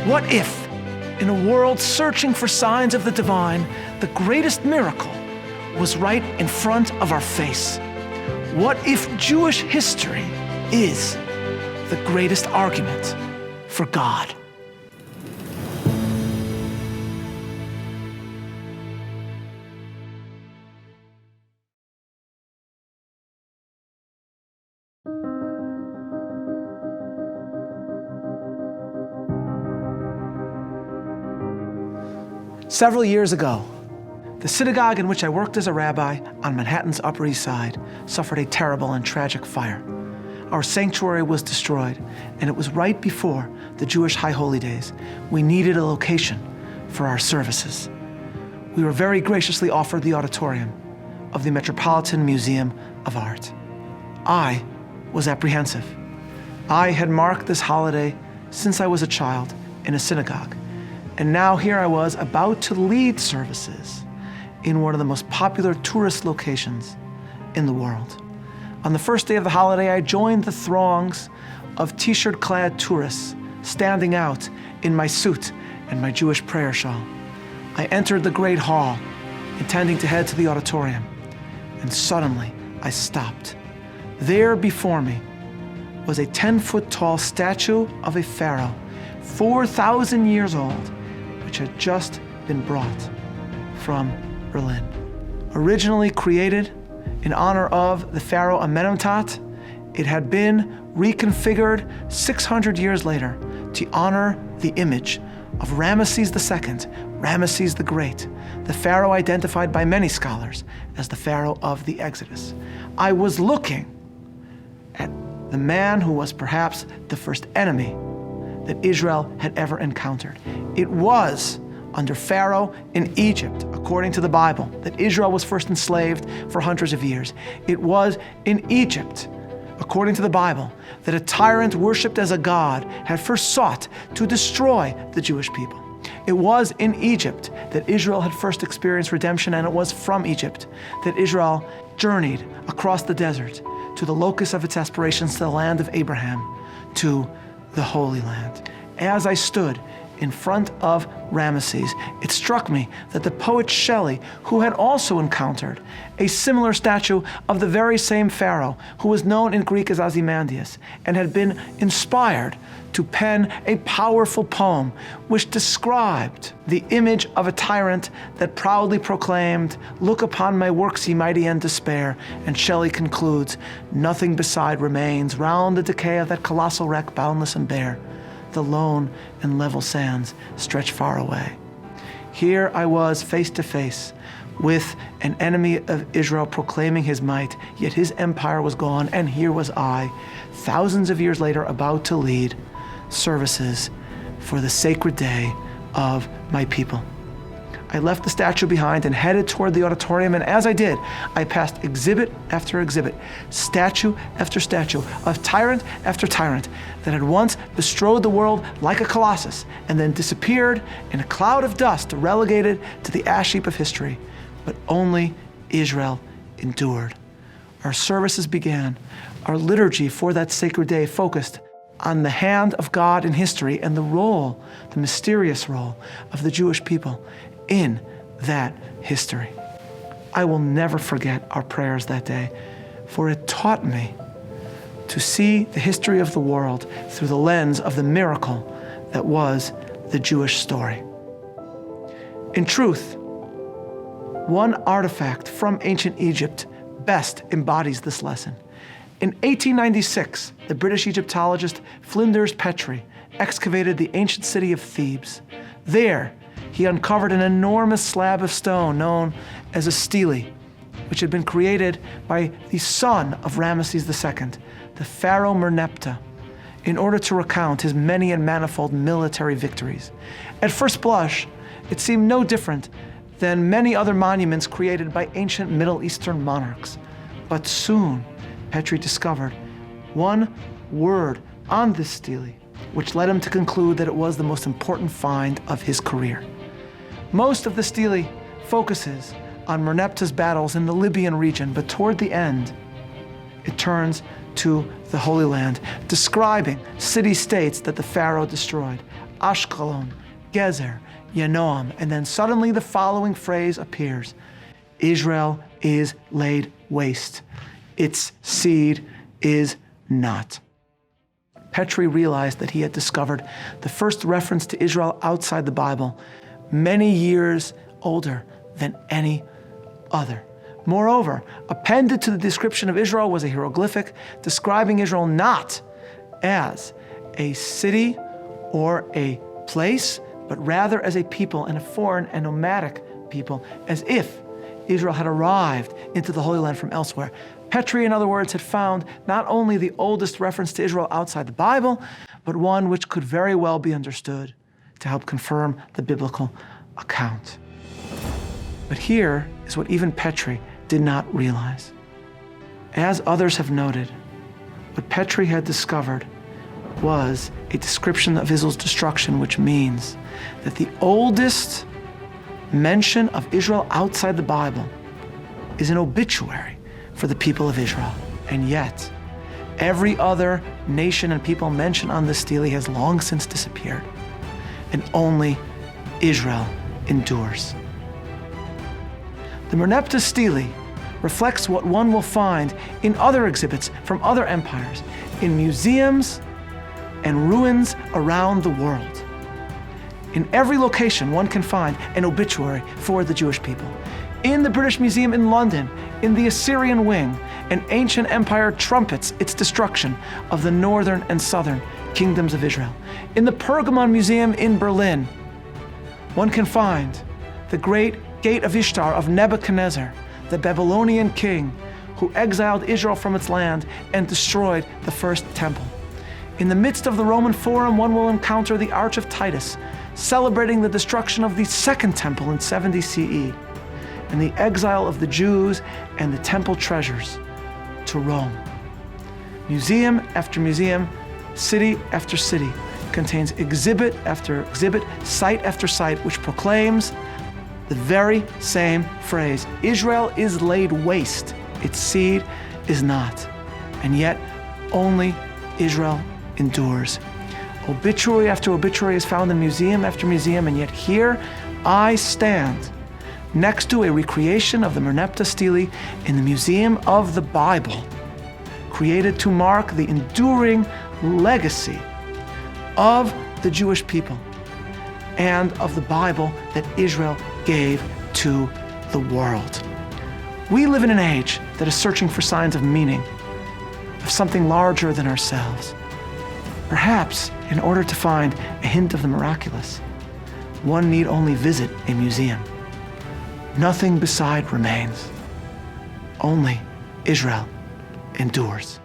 What if, in a world searching for signs of the divine, the greatest miracle was right in front of our face? What if Jewish history is the greatest argument for God? Several years ago, the synagogue in which I worked as a rabbi on Manhattan's Upper East Side suffered a terrible and tragic fire. Our sanctuary was destroyed, and it was right before the Jewish High Holy Days. We needed a location for our services. We were very graciously offered the auditorium of the Metropolitan Museum of Art. I was apprehensive. I had marked this holiday since I was a child in a synagogue. And now here I was about to lead services in one of the most popular tourist locations in the world. On the first day of the holiday, I joined the throngs of t-shirt clad tourists standing out in my suit and my Jewish prayer shawl. I entered the great hall, intending to head to the auditorium, and suddenly I stopped. There before me was a 10-foot tall statue of a pharaoh, 4,000 years old, which had just been brought from Berlin. Originally created in honor of the Pharaoh Merneptah, it had been reconfigured 600 years later to honor the image of Ramesses II, Ramesses the Great, the pharaoh identified by many scholars as the Pharaoh of the Exodus. I was looking at the man who was perhaps the first enemy that Israel had ever encountered. It was under Pharaoh in Egypt, according to the Bible, that Israel was first enslaved for hundreds of years. It was in Egypt, according to the Bible, that a tyrant worshipped as a god had first sought to destroy the Jewish people. It was in Egypt that Israel had first experienced redemption, and it was from Egypt that Israel journeyed across the desert to the locus of its aspirations, to the land of Abraham, to the Holy Land. As I stood in front of Ramesses, it struck me that the poet Shelley, who had also encountered a similar statue of the very same pharaoh, who was known in Greek as Ozymandias, and had been inspired to pen a powerful poem which described the image of a tyrant that proudly proclaimed, "Look upon my works, ye mighty, and despair." And Shelley concludes, "Nothing beside remains round the decay of that colossal wreck, boundless and bare. The lone and level sands stretch far away." Here I was face to face with an enemy of Israel proclaiming his might, yet his empire was gone, and here was I, thousands of years later, about to lead services for the sacred day of my people. I left the statue behind and headed toward the auditorium, and as I did, I passed exhibit after exhibit, statue after statue, of tyrant after tyrant that had once bestrode the world like a colossus and then disappeared in a cloud of dust, relegated to the ash heap of history. But only Israel endured. Our services began. Our liturgy for that sacred day focused on the hand of God in history and the role, the mysterious role of the Jewish people in that history. I will never forget our prayers that day, for it taught me to see the history of the world through the lens of the miracle that was the Jewish story. In truth, one artifact from ancient Egypt best embodies this lesson. In 1896, the British Egyptologist Flinders Petrie excavated the ancient city of Thebes. There, he uncovered an enormous slab of stone known as a stele, which had been created by the son of Ramesses II, the Pharaoh Merneptah, in order to recount his many and manifold military victories. At first blush, it seemed no different than many other monuments created by ancient Middle Eastern monarchs. But soon, Petrie discovered one word on this stele, which led him to conclude that it was the most important find of his career. Most of the stele focuses on Merneptah's battles in the Libyan region, but toward the end, it turns to the Holy Land, describing city-states that the Pharaoh destroyed. Ashkelon, Gezer, Yanoam, and then suddenly the following phrase appears: Israel is laid waste. Its seed is not. Petrie realized that he had discovered the first reference to Israel outside the Bible, many years older than any other. Moreover, appended to the description of Israel was a hieroglyphic describing Israel not as a city or a place, but rather as a people, and a foreign and nomadic people, as if Israel had arrived into the Holy Land from elsewhere. Petrie, in other words, had found not only the oldest reference to Israel outside the Bible, but one which could very well be understood to help confirm the biblical account. But here is what even Petrie did not realize. As others have noted, what Petrie had discovered was a description of Israel's destruction, which means that the oldest mention of Israel outside the Bible is an obituary for the people of Israel. And yet, every other nation and people mentioned on the stele has long since disappeared, and only Israel endures. The Merneptah Stele reflects what one will find in other exhibits from other empires, in museums and ruins around the world. In every location, one can find an obituary for the Jewish people. In the British Museum in London, in the Assyrian wing, an ancient empire trumpets its destruction of the northern and southern kingdoms of Israel. In the Pergamon Museum in Berlin, one can find the great Gate of Ishtar of Nebuchadnezzar, the Babylonian king who exiled Israel from its land and destroyed the first temple. In the midst of the Roman Forum, one will encounter the Arch of Titus, celebrating the destruction of the Second Temple in 70 CE, and the exile of the Jews and the temple treasures to Rome. Museum after museum, city after city, contains exhibit after exhibit, site after site, which proclaims the very same phrase: Israel is laid waste, its seed is not. And yet, only Israel endures. Obituary after obituary is found in museum after museum, and yet here I stand next to a recreation of the Merneptah Stele in the Museum of the Bible, created to mark the enduring legacy of the Jewish people and of the Bible that Israel gave to the world. We live in an age that is searching for signs of meaning, of something larger than ourselves. Perhaps, in order to find a hint of the miraculous, one need only visit a museum. Nothing beside remains. Only Israel endures.